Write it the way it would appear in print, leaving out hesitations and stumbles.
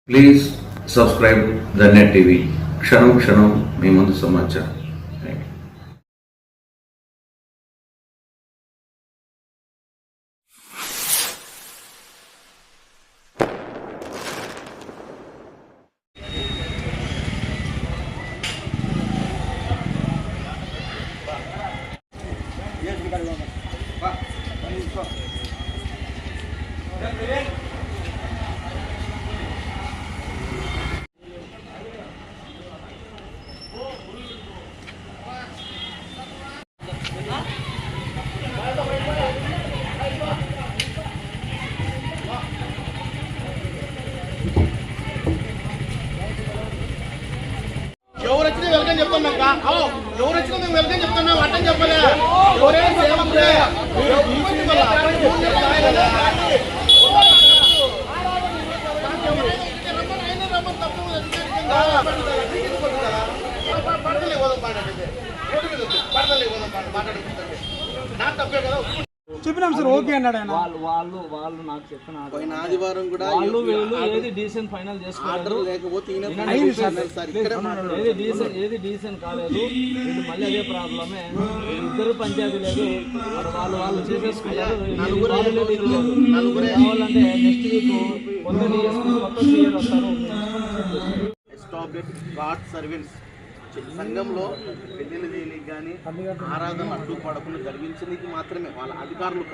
Please subscribe the net TV. క్షణం క్షణం మీ ముందు సమాచారం. ఎవరు వచ్చినా వెల్కమ్ చెప్తున్నాం ఎవరు వచ్చినా మేము వెల్కమ్ చెప్తున్నాం అట్టని చెప్పలే ఎవరైనా సేవకులే నా తప్పే కదా చెప్పినాం సార్, ఓకే అన్నాడు ఆయన. వాళ్ళు నాకు చెప్పినారు. పోయిన ఆదివారం కూడా వాళ్ళు వీళ్ళు ఏది డీసెంట్ ఫైనల్ చేసుకోలేదు, లేకపోతే ఏది డీసెంట్ కాలేదు. వీళ్ళు మళ్ళీ అదే ప్రాబ్లమే, ఇద్దరు పంచాయతీ లేదు, వాళ్ళు చేసేసుకున్నారు. కావాలంటే నెక్స్ట్ వీక్ కొత్త సీఎం వస్తారు. ఎస్టాబ్లిష్ గాడ్ సర్వెంట్స్ సంఘంలో పెళ్లిళ్ళు చేయడానికి కానీ ఆరాధన అడ్డుపడకుండా జరిగించడానికి మాత్రమే వాళ్ళ అధికారులు